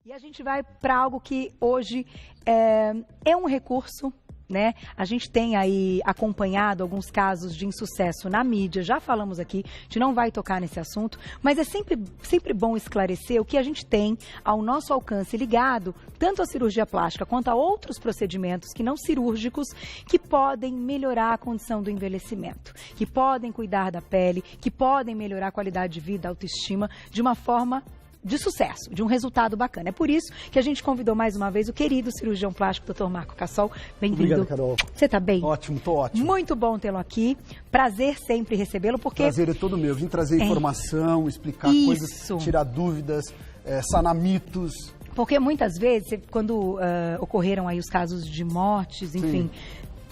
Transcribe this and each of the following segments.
E a gente vai para algo que hoje é um recurso, né? A gente tem aí acompanhado alguns casos de insucesso na mídia, já falamos aqui, a gente não vai tocar nesse assunto, mas é sempre bom esclarecer o que a gente tem ao nosso alcance ligado, tanto à cirurgia plástica quanto a outros procedimentos que não cirúrgicos, que podem melhorar a condição do envelhecimento, que podem cuidar da pele, que podem melhorar a qualidade de vida, a autoestima, de uma forma de sucesso, de um resultado bacana. É por isso que a gente convidou mais uma vez o querido cirurgião plástico, Dr. Marco Cassol. Bem-vindo. Obrigado, Carol. Você tá bem? Ótimo, tô ótimo. Muito bom tê-lo aqui. Prazer sempre recebê-lo, porque... Prazer é todo meu. Vim trazer informação, explicar coisas, tirar dúvidas, sanar mitos. Porque muitas vezes, quando ocorreram aí os casos de mortes, enfim...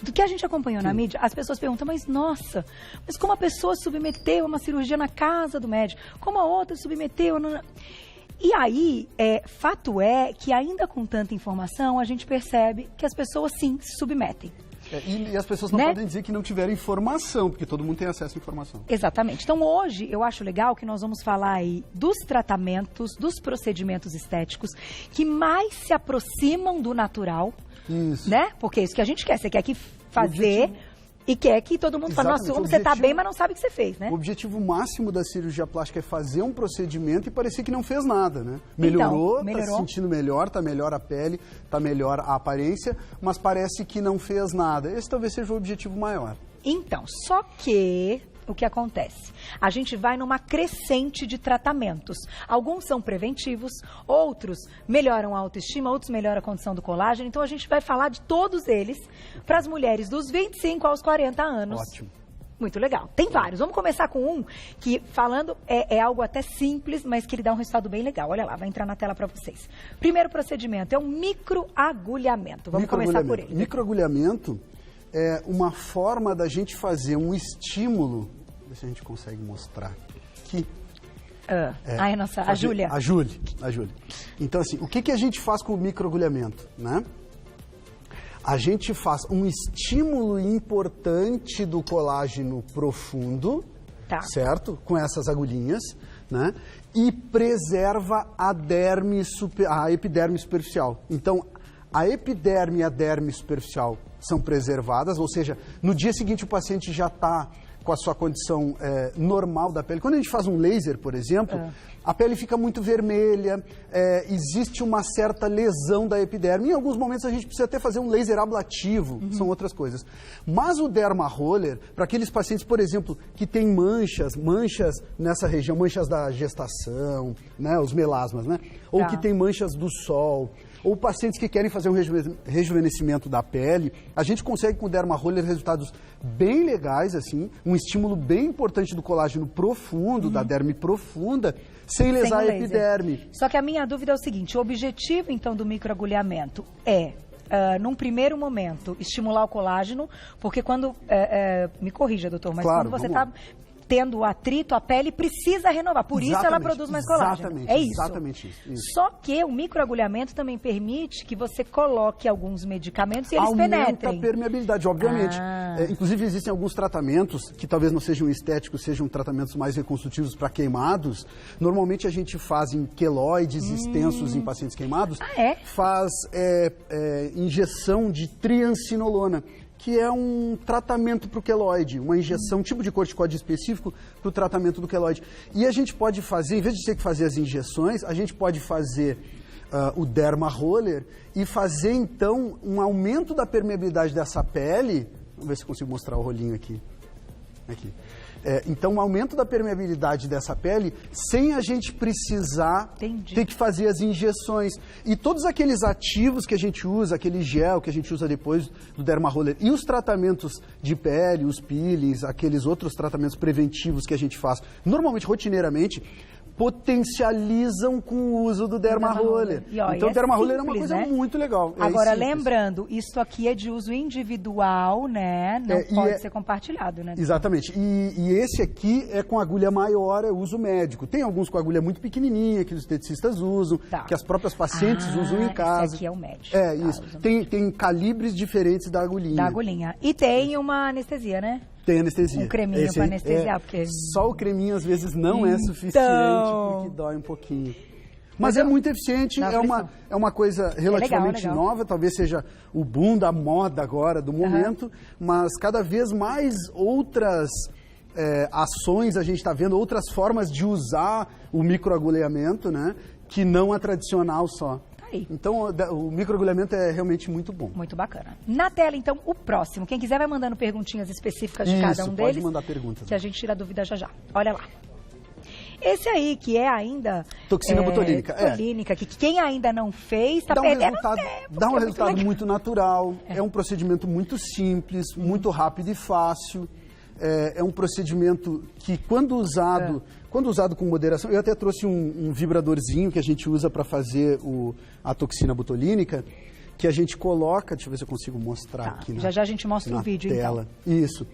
Do que a gente acompanhou na mídia, as pessoas perguntam, mas nossa, mas como a pessoa submeteu a uma cirurgia na casa do médico? Como a outra submeteu... E aí, fato é que ainda com tanta informação, a gente percebe que as pessoas sim se submetem. E as pessoas não podem dizer que não tiveram informação, porque todo mundo tem acesso à informação. Exatamente. Então hoje eu acho legal que nós vamos falar aí dos tratamentos, dos procedimentos estéticos que mais se aproximam do natural. Isso. Né? Porque é isso que a gente quer. Você quer que fazer e quer que todo mundo fale, nossa, você está bem, mas não sabe o que você fez, né? O objetivo máximo da cirurgia plástica é fazer um procedimento e parecer que não fez nada, né? Melhorou, tá se sentindo melhor, tá melhor a pele, tá melhor a aparência, mas parece que não fez nada. Esse talvez seja o objetivo maior. Então, só que... O que acontece? A gente vai numa crescente de tratamentos. Alguns são preventivos, outros melhoram a autoestima, outros melhoram a condição do colágeno. Então, a gente vai falar de todos eles para as mulheres dos 25 aos 40 anos. Ótimo. Muito legal. Tem vários. Vamos começar com um que, falando, é algo até simples, mas que ele dá um resultado bem legal. Olha lá, vai entrar na tela para vocês. Primeiro procedimento é um microagulhamento. Vamos começar por ele. Microagulhamento é uma forma da gente fazer um estímulo. Ver se a gente consegue mostrar aqui. A Júlia. A Júlia. Então, assim, o que a gente faz com o microagulhamento, né? A gente faz um estímulo importante do colágeno profundo, certo? Com essas agulhinhas, né? E preserva a epiderme superficial. Então, a epiderme e a derme superficial são preservadas, ou seja, no dia seguinte o paciente já está com a sua condição normal da pele. Quando a gente faz um laser, por exemplo, a pele fica muito vermelha, existe uma certa lesão da epiderme. Em alguns momentos a gente precisa até fazer um laser ablativo, são outras coisas. Mas o derma roller, para aqueles pacientes, por exemplo, que têm manchas nessa região, manchas da gestação, né, os melasmas, né? Ou que têm manchas do sol, ou pacientes que querem fazer um rejuvenescimento da pele, a gente consegue com o derma roller resultados bem legais, assim, um estímulo bem importante do colágeno profundo, da derme profunda, sem lesar a epiderme. Só que a minha dúvida é o seguinte, o objetivo, então, do microagulhamento num primeiro momento, estimular o colágeno, porque quando... me corrija, doutor, mas quando você está tendo atrito, a pele precisa renovar. Por isso ela produz mais colágeno. É isso. Exatamente isso. Só que o microagulhamento também permite que você coloque alguns medicamentos e eles penetrem. Aumenta a permeabilidade, obviamente. Inclusive, existem alguns tratamentos que talvez não sejam estéticos, sejam tratamentos mais reconstrutivos para queimados. Normalmente a gente faz em queloides extensos em pacientes queimados. Faz injeção de triancinolona, que é um tratamento para o queloide, uma injeção, um tipo de corticóide específico para o tratamento do queloide. E a gente pode fazer, em vez de ter que fazer as injeções, a gente pode fazer o derma roller e fazer, então, um aumento da permeabilidade dessa pele. Vamos ver se eu consigo mostrar o rolinho aqui. Então, um aumento da permeabilidade dessa pele sem a gente precisar ter que fazer as injeções. E todos aqueles ativos que a gente usa, aquele gel que a gente usa depois do derma roller e os tratamentos de pele, os peelings, aqueles outros tratamentos preventivos que a gente faz normalmente, rotineiramente, potencializam com o uso do derma roller. Então, o derma roller é uma coisa muito legal. Agora, lembrando, isso aqui é de uso individual, né? Não pode ser compartilhado, né? Exatamente. E esse aqui é com agulha maior, é uso médico. Tem alguns com agulha muito pequenininha, que os esteticistas usam, que as próprias pacientes usam em casa. Esse aqui é o médico. Isso. Tem calibres diferentes da agulhinha. E tem uma anestesia, né? Tem anestesia. Um creminho para anestesiar, porque... Só o creminho às vezes não é suficiente, porque dói um pouquinho. Mas é muito eficiente, pressão. é uma coisa relativamente legal. nova, talvez seja o boom da moda agora, do momento, mas cada vez mais outras ações a gente está vendo, outras formas de usar o microagulhamento, né, que não a tradicional só. Então, o microagulhamento é realmente muito bom. Muito bacana. Na tela, então, o próximo. Quem quiser vai mandando perguntinhas específicas de cada um deles. Pode mandar perguntas. Que a gente tira a dúvida já. Olha lá. Esse aí, que é ainda... Toxina botulínica. Botulínica, que quem ainda não fez, está perdendo tempo. Dá um resultado muito natural. É um procedimento muito simples, muito rápido e fácil. É um procedimento que, quando usado com moderação... Eu até trouxe um vibradorzinho que a gente usa para fazer a toxina botulínica, que a gente coloca... Deixa eu ver se eu consigo mostrar aqui já a gente mostra um vídeo, tela. Então. Isso.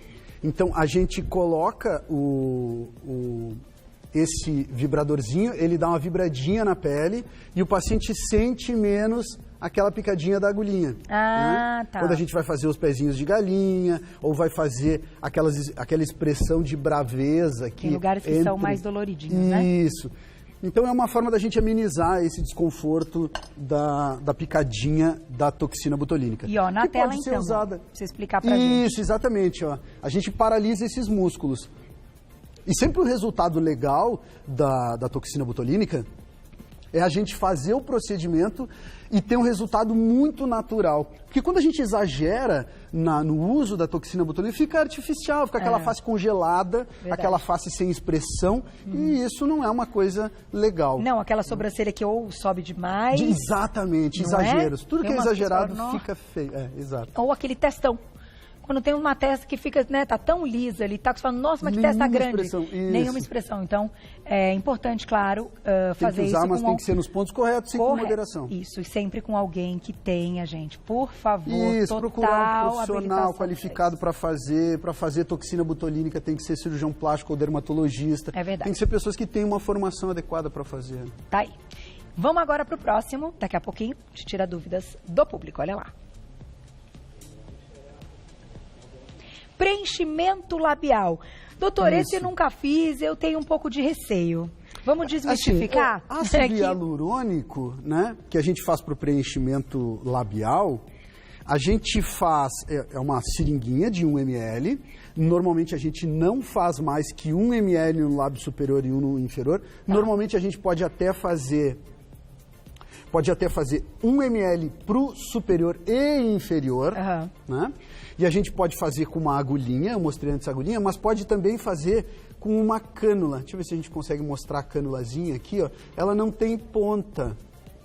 Então, a gente coloca esse vibradorzinho, ele dá uma vibradinha na pele e o paciente sente menos aquela picadinha da agulhinha. Né? Quando a gente vai fazer os pezinhos de galinha, ou vai fazer aquela expressão de braveza. Tem lugares que são mais doloridinhos, né? Isso. Então é uma forma da gente amenizar esse desconforto da picadinha da toxina botulínica. E na tela, pode ser então, usada. pra você explicar pra gente. Isso, exatamente. A gente paralisa esses músculos. E sempre o resultado legal da toxina botulínica é a gente fazer o procedimento e ter um resultado muito natural. Porque quando a gente exagera no uso da toxina botulínica, fica artificial, fica aquela face congelada, aquela face sem expressão, e isso não é uma coisa legal. Não, aquela sobrancelha que ou sobe demais... Exatamente, exageros. Tudo que é exagerado fica feio. Exato. Ou aquele testão. Quando tem uma testa que fica, né, tá tão lisa, ele tá falando, nossa, mas que testa grande. Nenhuma expressão. Então, é importante, claro, fazer isso. Tem que usar, mas tem que ser nos pontos corretos e com moderação. Isso, e sempre com alguém que tenha, gente. Por favor, procurar um profissional qualificado para fazer toxina botulínica, tem que ser cirurgião plástico ou dermatologista. É verdade. Tem que ser pessoas que têm uma formação adequada para fazer. Tá aí. Vamos agora para o próximo. Daqui a pouquinho, a gente tira dúvidas do público. Olha lá. Preenchimento labial. Doutor, esse eu nunca fiz, eu tenho um pouco de receio. Vamos desmistificar? Ácido hialurônico, né, que a gente faz para o preenchimento labial, a gente faz, é uma seringuinha de 1 ml, normalmente a gente não faz mais que 1 ml no lábio superior e 1 no inferior, normalmente a gente pode até fazer 1 ml para o superior e inferior, né? E a gente pode fazer com uma agulhinha, eu mostrei antes a agulhinha, mas pode também fazer com uma cânula. Deixa eu ver se a gente consegue mostrar a cânulazinha aqui, ó. Ela não tem ponta,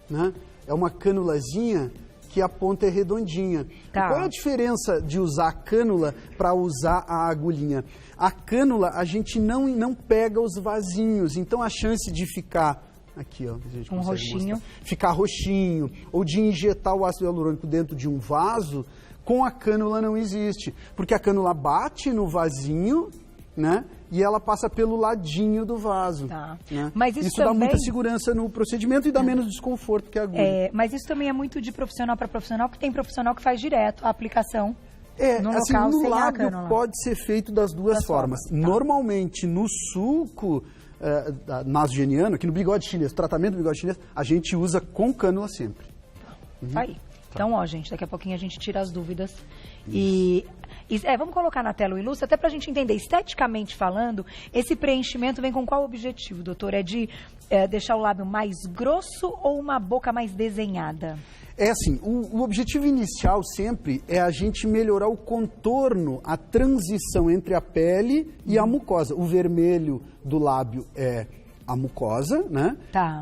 né? É uma cânulazinha que a ponta é redondinha. Qual é a diferença de usar a cânula para usar a agulhinha? A cânula, a gente não pega os vasinhos, então a chance de ficar... Aqui, ó, a gente consegue roxinho. mostrar. Ficar roxinho, ou de injetar o ácido hialurônico dentro de um vaso, com a cânula não existe. Porque a cânula bate no vasinho, né? E ela passa pelo ladinho do vaso. Né? Mas isso também... dá muita segurança no procedimento e dá menos desconforto que a agulha. Mas isso também é muito de profissional para profissional, porque tem profissional que faz direto a aplicação. No lábio pode ser feito das duas formas. Normalmente, no sulco... nasogeniano, aqui no bigode chinês, tratamento do bigode chinês, a gente usa com cânula sempre. Tá aí. Então, gente, daqui a pouquinho a gente tira as dúvidas. Vamos colocar na tela o ilustre, até pra gente entender, esteticamente falando, esse preenchimento vem com qual objetivo, doutor? É de deixar o lábio mais grosso ou uma boca mais desenhada? O objetivo inicial sempre é a gente melhorar o contorno, a transição entre a pele e a mucosa. O vermelho do lábio é a mucosa, né?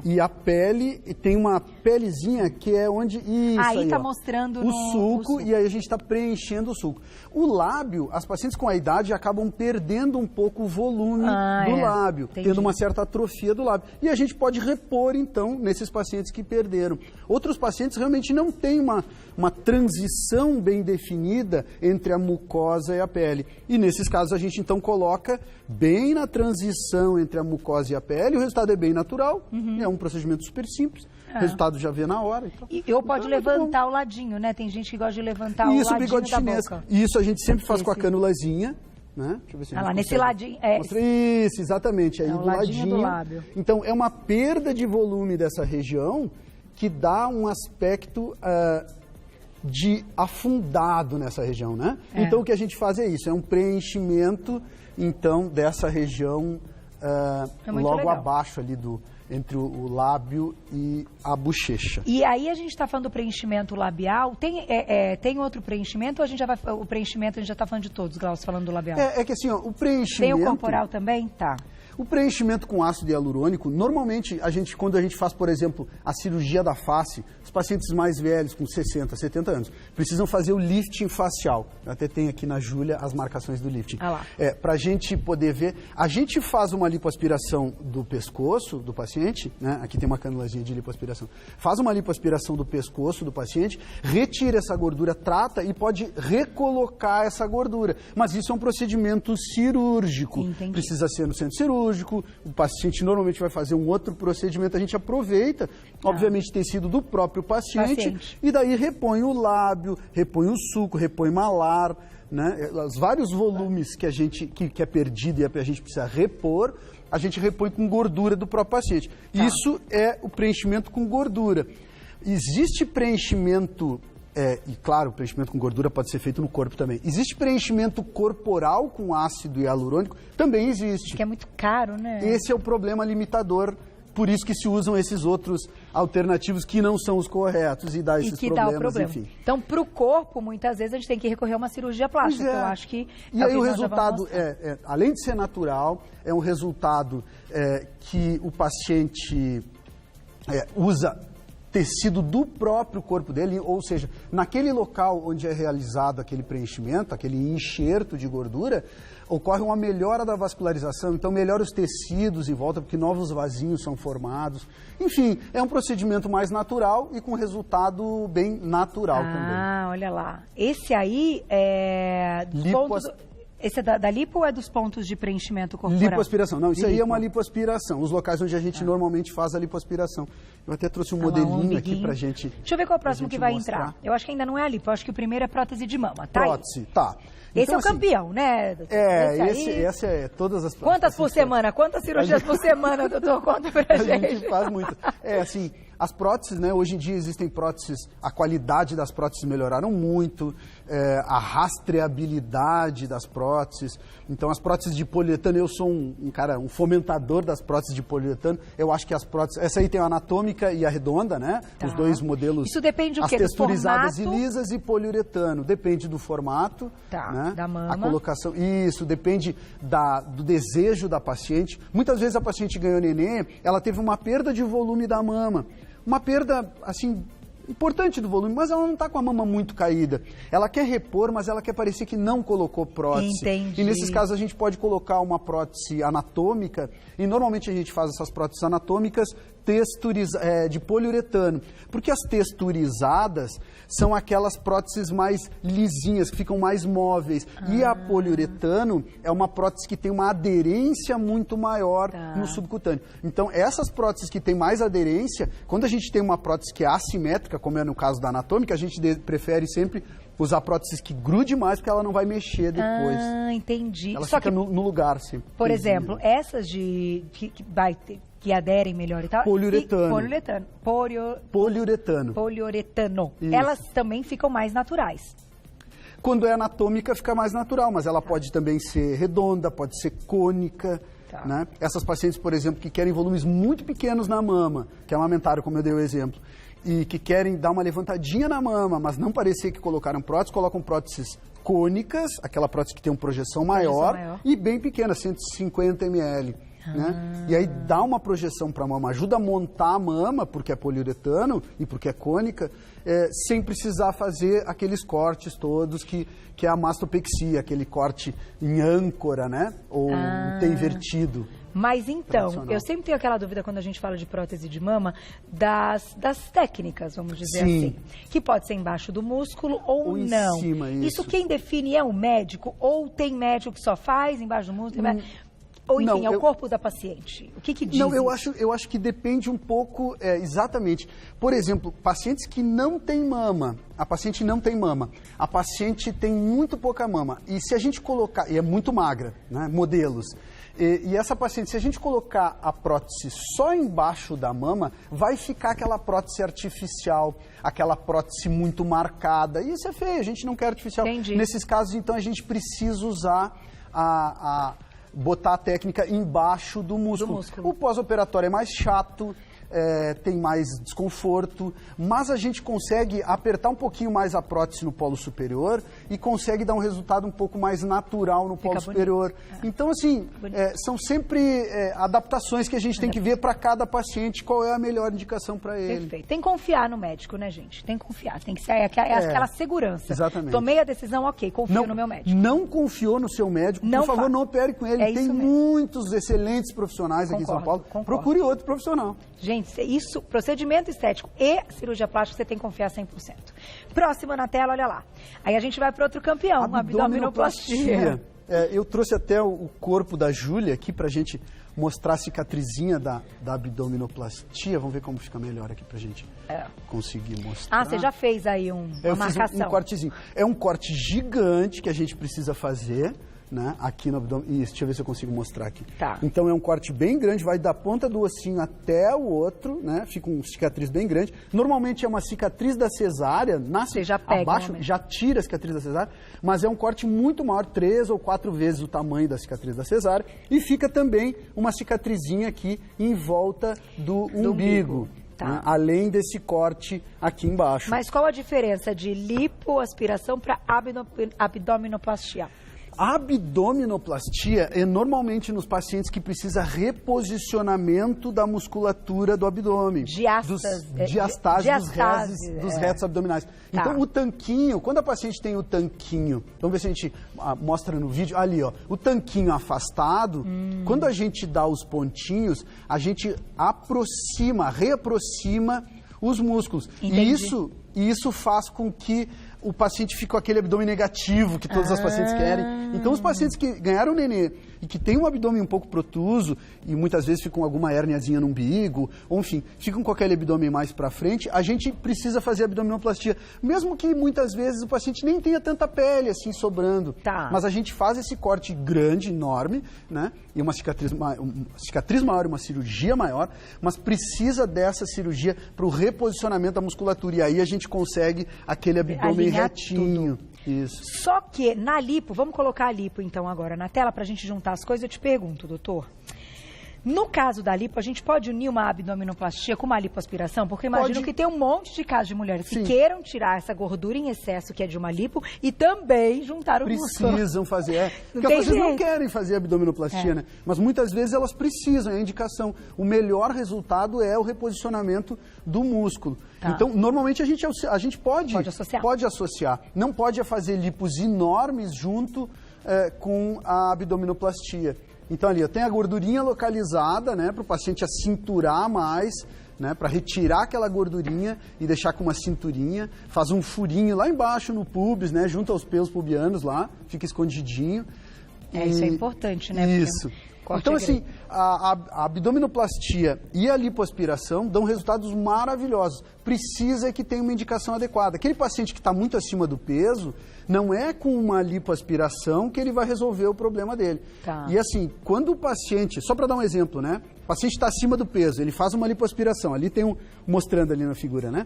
E a pele, tem uma pelezinha que é onde... Aí tá mostrando o sulco, e aí a gente está preenchendo o sulco. O lábio, as pacientes com a idade acabam perdendo um pouco o volume do lábio, tendo uma certa atrofia do lábio. E a gente pode repor, então, nesses pacientes que perderam. Outros pacientes realmente não têm uma transição bem definida entre a mucosa e a pele. E nesses casos a gente, então, coloca bem na transição entre a mucosa e a pele, o resultado é bem natural, é um procedimento super simples, o resultado já vê na hora. Então, eu pode levantar o ladinho, né? Tem gente que gosta de levantar o ladinho bigode da chinês. boca. Isso a gente sempre faz com a canulazinha, né? Deixa eu ver se a Ah gente lá, nesse consegue. ladinho. Mostra isso, exatamente, aí É o do ladinho ladinho. do lábio. Então, é uma perda de volume dessa região que dá um aspecto de afundado nessa região, né? É. Então, o que a gente faz é isso, é um preenchimento, então, dessa região logo legal. abaixo ali entre o lábio e a bochecha. E aí a gente está falando do preenchimento labial. Tem outro preenchimento ou o preenchimento a gente já está falando de todos, Glaucio, falando do labial? É que assim, ó, o preenchimento... Tem o corporal também? Tá. O preenchimento com ácido hialurônico, normalmente, quando a gente faz, por exemplo, a cirurgia da face, os pacientes mais velhos, com 60, 70 anos, precisam fazer o lifting facial. Eu até tenho aqui na Júlia as marcações do lifting. Ah lá. Para a gente poder ver, a gente faz uma lipoaspiração do pescoço do paciente, né? Aqui tem uma canulazinha de lipoaspiração. Faz uma lipoaspiração do pescoço do paciente, retira essa gordura, trata e pode recolocar essa gordura. Mas isso é um procedimento cirúrgico. Entendi. Precisa ser no centro cirúrgico, o paciente normalmente vai fazer um outro procedimento, a gente aproveita, obviamente, tecido do próprio paciente, e daí repõe o lábio, repõe o sulco, repõe malar, né? Os vários volumes que a gente que é perdido e a gente precisa repor, a gente repõe com gordura do próprio paciente. Tá. Isso é o preenchimento com gordura. Existe preenchimento... e claro, o preenchimento com gordura pode ser feito no corpo também. Existe preenchimento corporal com ácido hialurônico? Também existe. Que é muito caro, né? Esse é o problema limitador, por isso que se usam esses outros alternativos que não são os corretos e dá esses problemas, dá o problema. enfim. Então, para o corpo, muitas vezes a gente tem que recorrer a uma cirurgia plástica, Pois é. eu acho que... E aí o resultado, além de ser natural, é um resultado que o paciente usa tecido do próprio corpo dele, ou seja, naquele local onde é realizado aquele preenchimento, aquele enxerto de gordura, ocorre uma melhora da vascularização, então melhora os tecidos em volta, porque novos vasinhos são formados. Enfim, é um procedimento mais natural e com resultado bem natural também. Ah, olha lá. Esse aí é... Esse é da lipo ou é dos pontos de preenchimento corporal? Lipoaspiração. Não, isso aí é uma lipoaspiração. Os locais onde a gente normalmente faz a lipoaspiração. Eu até trouxe um modelinho aqui pra gente... Deixa eu ver qual é o próximo que vai entrar. Eu acho que ainda não é a lipo. Eu acho que o primeiro é prótese de mama, tá? Prótese, tá. Esse então, é o campeão, né, doutor? Esse é todas as... Quantas por semana? Quantas cirurgias por semana, doutor? Conta pra gente. A gente faz muito. Assim, as próteses, né? Hoje em dia existem próteses, a qualidade das próteses melhoraram muito, a rastreabilidade das próteses. Então, as próteses de poliuretano, eu sou um fomentador das próteses de poliuretano. Eu acho que as próteses... Essa aí tem a anatômica e a redonda, né? Tá. Os dois modelos... Isso depende do as quê? texturizadas Do formato? e lisas e poliuretano. Depende do formato, tá, né? Da mama. A colocação... Isso, depende do desejo da paciente. Muitas vezes a paciente ganhou neném, ela teve uma perda de volume da mama. Uma perda, assim, importante do volume, mas ela não está com a mama muito caída. Ela quer repor, mas ela quer parecer que não colocou prótese. Entendi. E nesses casos a gente pode colocar uma prótese anatômica, e normalmente a gente faz essas próteses anatômicas de poliuretano, porque as texturizadas são aquelas próteses mais lisinhas, que ficam mais móveis, e a poliuretano é uma prótese que tem uma aderência muito maior no subcutâneo. Então, essas próteses que têm mais aderência, quando a gente tem uma prótese que é assimétrica, como é no caso da anatômica, a gente prefere sempre usar próteses que grude mais, porque ela não vai mexer depois. Ah, entendi. Ela fica no lugar sempre. Por exemplo, essas que aderem melhor e tal... Poliuretano. Poliuretano. Isso. Elas também ficam mais naturais. Quando é anatômica, fica mais natural, mas ela pode também ser redonda, pode ser cônica. Tá. Né? Essas pacientes, por exemplo, que querem volumes muito pequenos na mama, que amamentaram, como eu dei o exemplo, e que querem dar uma levantadinha na mama, mas não parecer que colocaram prótese, colocam próteses cônicas, aquela prótese que tem uma projeção maior. E bem pequena, 150 ml. Né? E aí dá uma projeção para a mama, ajuda a montar a mama, porque é poliuretano e porque é cônica, sem precisar fazer aqueles cortes todos que é a mastopexia, aquele corte em âncora, né? Ou T invertido. Mas então, eu sempre tenho aquela dúvida quando a gente fala de prótese de mama, das técnicas, vamos dizer assim. Que pode ser embaixo do músculo ou não. Em cima, isso. Isso quem define é o médico? Ou tem médico que só faz embaixo do músculo? Ou, enfim, é o corpo da paciente? O que diz? Não, eu acho que depende um pouco, exatamente. Por exemplo, pacientes que não têm mama, a paciente não tem mama, a paciente tem muito pouca mama. E se a gente colocar, e é muito magra, né, modelos, e essa paciente, se a gente colocar a prótese só embaixo da mama, vai ficar aquela prótese artificial, aquela prótese muito marcada. E isso é feio, a gente não quer artificial. Entendi. Nesses casos, então, a gente precisa usar botar a técnica embaixo do músculo. O pós-operatório é mais chato, tem mais desconforto, mas a gente consegue apertar um pouquinho mais a prótese no polo superior e consegue dar um resultado um pouco mais natural no polo superior. Então, assim, são sempre adaptações que a gente tem que ver para cada paciente qual é a melhor indicação para ele. Perfeito. Tem que confiar no médico, né, gente? Tem que confiar. Tem que ser aquela segurança. Exatamente. Tomei a decisão, ok, confio no meu médico. Não confiou no seu médico, por favor, não opere com ele. Tem muitos excelentes profissionais aqui em São Paulo. Procure outro profissional. Gente, isso, procedimento estético e cirurgia plástica, você tem que confiar 100%. Próxima na tela, olha lá. Aí a gente vai para outro campeão, abdominoplastia. Eu trouxe até o corpo da Júlia aqui pra gente mostrar a cicatrizinha da abdominoplastia. Vamos ver como fica melhor aqui pra gente conseguir mostrar. Ah, você já fez aí uma marcação. Fiz um cortezinho. É um corte gigante que a gente precisa fazer, né, aqui no abdômen. Isso, deixa eu ver se eu consigo mostrar aqui. Tá. Então é um corte bem grande, vai da ponta do ossinho até o outro, né? Fica uma cicatriz bem grande. Normalmente é uma cicatriz da cesárea, nasce abaixo, já tira a cicatriz da cesárea, mas é um corte muito maior, 3 ou 4 vezes o tamanho da cicatriz da cesárea, e fica também uma cicatrizinha aqui em volta do umbigo. Tá. Né, além desse corte aqui embaixo. Mas qual a diferença de lipoaspiração para abdominoplastia? A abdominoplastia é normalmente nos pacientes que precisa reposicionamento da musculatura do abdômen. Diastase dos retos abdominais. Tá. Então, o tanquinho, quando a paciente tem o tanquinho, vamos ver se a gente mostra no vídeo, ali, ó, o tanquinho afastado, quando a gente dá os pontinhos, a gente reaproxima os músculos. Entendi. E isso faz com que o paciente fique com aquele abdômen negativo que todas as pacientes querem. Então, os pacientes que ganharam nenê e que têm um abdômen um pouco protuso e muitas vezes ficam com alguma hérniazinha no umbigo, ou enfim, ficam com aquele abdômen mais para frente, a gente precisa fazer abdominoplastia. Mesmo que muitas vezes o paciente nem tenha tanta pele assim sobrando. Tá. Mas a gente faz esse corte grande, enorme, né? E uma cicatriz maior, uma cirurgia maior, mas precisa dessa cirurgia para o reposicionamento da musculatura. E aí a gente consegue aquele abdômen retinho. Tudo. Isso. Só que na lipo, vamos colocar a lipo então agora na tela para a gente juntar as coisas. Eu te pergunto, doutor. No caso da lipo, a gente pode unir uma abdominoplastia com uma lipoaspiração? Porque eu imagino que tem um monte de casos de mulheres que queiram tirar essa gordura em excesso que é de uma lipo e também juntar o músculo. Precisam fazer, porque as pessoas não querem fazer abdominoplastia, né? Mas muitas vezes elas precisam, é a indicação. O melhor resultado é o reposicionamento do músculo. Tá. Então, normalmente a gente pode associar. Não pode fazer lipos enormes junto com a abdominoplastia. Então ali, tem a gordurinha localizada, né, para o paciente acinturar mais, né, para retirar aquela gordurinha e deixar com uma cinturinha, faz um furinho lá embaixo no pubis, né, junto aos pelos pubianos lá, fica escondidinho. Isso é importante, né? Isso. Então, assim, a abdominoplastia e a lipoaspiração dão resultados maravilhosos. Precisa que tenha uma indicação adequada. Aquele paciente que está muito acima do peso, não é com uma lipoaspiração que ele vai resolver o problema dele. Tá. E assim, quando o paciente, só para dar um exemplo, né? O paciente está acima do peso, ele faz uma lipoaspiração. Ali tem mostrando ali na figura, né?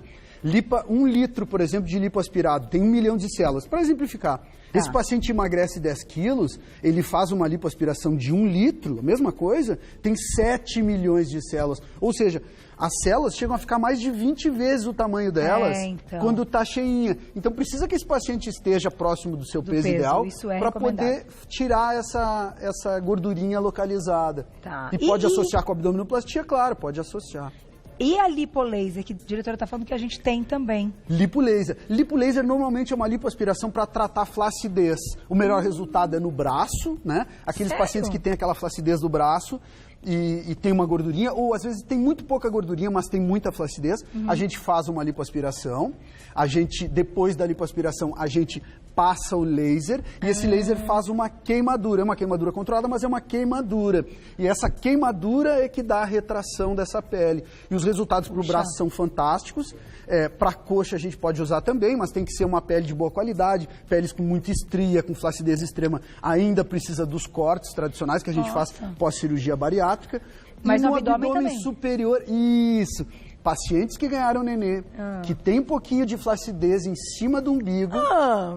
1 litro, por exemplo, de lipoaspirado, tem 1 milhão de células. Para exemplificar, esse paciente emagrece 10 quilos, ele faz uma lipoaspiração de 1 litro, a mesma coisa, tem 7 milhões de células. Ou seja, as células chegam a ficar mais de 20 vezes o tamanho delas quando está cheinha. Então precisa que esse paciente esteja próximo do seu peso ideal para poder tirar essa gordurinha localizada. Tá. E pode associar com a abdominoplastia? Claro, pode associar. E a lipolaser, que a diretora está falando que a gente tem também. Lipolaser. Lipolaser normalmente é uma lipoaspiração para tratar flacidez. O melhor resultado é no braço, né? Aqueles pacientes que têm aquela flacidez do braço e tem uma gordurinha, ou às vezes tem muito pouca gordurinha, mas tem muita flacidez. A gente faz uma lipoaspiração. Depois da lipoaspiração, a gente passa o laser e esse laser faz uma queimadura. É uma queimadura controlada, mas é uma queimadura. E essa queimadura é que dá a retração dessa pele. E os resultados para o braço são fantásticos. Para a coxa a gente pode usar também, mas tem que ser uma pele de boa qualidade. Peles com muita estria, com flacidez extrema, ainda precisa dos cortes tradicionais que a gente faz pós-cirurgia bariátrica. Mas e no abdômen também. superior, isso. Pacientes que ganharam nenê, que tem um pouquinho de flacidez em cima do umbigo.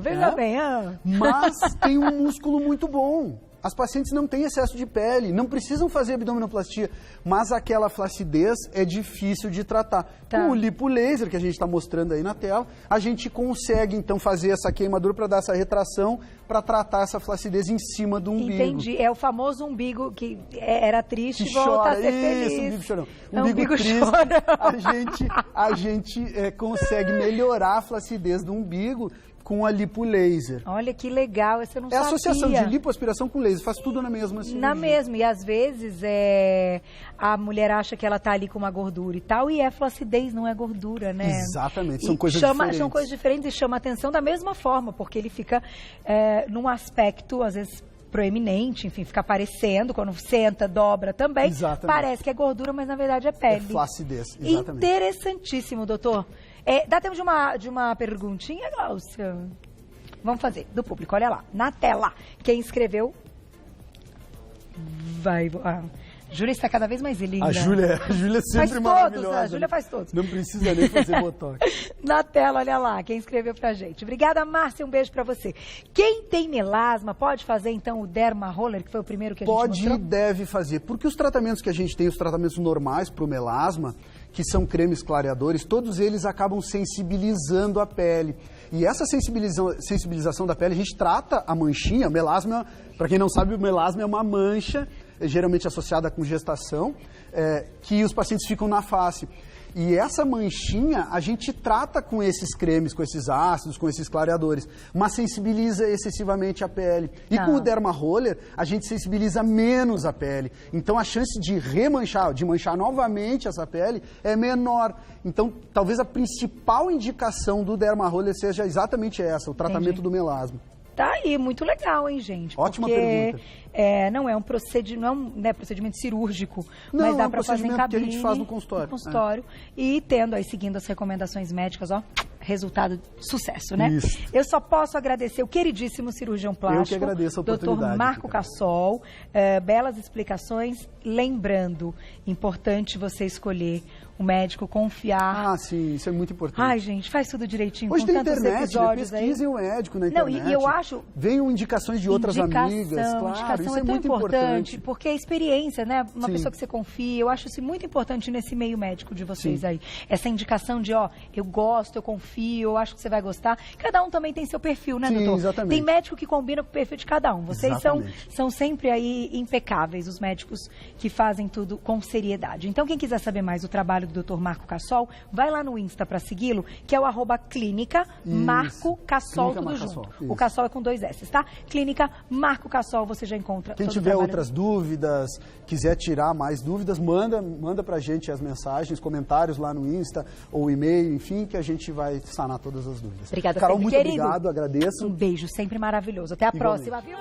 Veja bem. Mas tem um músculo muito bom. As pacientes não têm excesso de pele, não precisam fazer abdominoplastia, mas aquela flacidez é difícil de tratar. Com o lipolaser, que a gente está mostrando aí na tela, a gente consegue, então, fazer essa queimadura para dar essa retração, para tratar essa flacidez em cima do umbigo. Entendi. É o famoso umbigo que era triste e volta chora. A ser feliz. Isso, umbigo chorão. Umbigo triste, chora. A gente consegue melhorar a flacidez do umbigo com a lipolaser. Olha que legal, esse eu não sabia. É a associação de lipoaspiração com laser, faz tudo na mesma cirurgia. Na mesma, e às vezes a mulher acha que ela tá ali com uma gordura e tal, e é flacidez, não é gordura, né? Exatamente, são coisas diferentes. São coisas diferentes e chama atenção da mesma forma, porque ele fica num aspecto, às vezes, proeminente, enfim, fica aparecendo, quando senta, dobra também. Exatamente. Parece que é gordura, mas na verdade é pele. É flacidez, exatamente. Interessantíssimo, doutor. Dá tempo de uma perguntinha, Glaucia? Vamos fazer, do público, olha lá, na tela. Quem escreveu vai... Júlia está cada vez mais linda. A Júlia é sempre maravilhosa. A Júlia faz todos. Não precisa nem fazer botox. Na tela, olha lá, quem escreveu pra gente. Obrigada, Márcia, um beijo pra você. Quem tem melasma pode fazer, então, o Derma Roller, que foi o primeiro que a gente mostrou? Pode e deve fazer, porque os tratamentos que a gente tem, os tratamentos normais pro melasma, que são cremes clareadores, todos eles acabam sensibilizando a pele. E essa sensibilização da pele, a gente trata a manchinha, melasma, para quem não sabe, o melasma é uma mancha, geralmente associada com gestação, que os pacientes ficam na face. E essa manchinha a gente trata com esses cremes, com esses ácidos, com esses clareadores, mas sensibiliza excessivamente a pele. E com o Derma Roller, a gente sensibiliza menos a pele. Então a chance de remanchar, de manchar novamente essa pele é menor. Então talvez a principal indicação do Derma Roller seja exatamente essa, o tratamento do melasma. Tá aí, muito legal, hein, gente? Ótima pergunta. Não é um procedimento cirúrgico, mas dá para fazer em cabine. Que a gente faz no consultório. E tendo aí, seguindo as recomendações médicas, resultado de sucesso, né? Isso. Eu só posso agradecer o queridíssimo cirurgião plástico. Eu que agradeço a oportunidade. Dr. Marco Cassol, belas explicações. Lembrando, importante você escolher o médico, confiar. Ah, sim, isso é muito importante. Ai, gente, faz tudo direitinho. Hoje com tem tantos internet, episódios pesquisem o médico na internet. Não, e eu acho... Venham indicações de outras amigas, claro, indicação isso é tão muito importante. Porque a experiência, né? Uma pessoa que você confia, eu acho isso muito importante nesse meio médico de vocês aí. Essa indicação de, eu gosto, eu confio, eu acho que você vai gostar. Cada um também tem seu perfil, né, doutor? Exatamente. Tem médico que combina com o perfil de cada um. Vocês são sempre aí impecáveis, os médicos que fazem tudo com seriedade. Então, quem quiser saber mais do trabalho do Dr. Marco Cassol, vai lá no Insta para segui-lo, que é o @clínica Marco Cassol, tudo junto. O Cassol é com 2 S, tá? Clínica Marco Cassol, você já encontra. Quem tiver outras dúvidas, quiser tirar mais dúvidas, manda pra gente as mensagens, comentários lá no Insta ou e-mail, enfim, que a gente vai sanar todas as dúvidas. Obrigada, Carol, sempre, muito querido. obrigado, agradeço. Um beijo, sempre maravilhoso. Até a próxima, viu?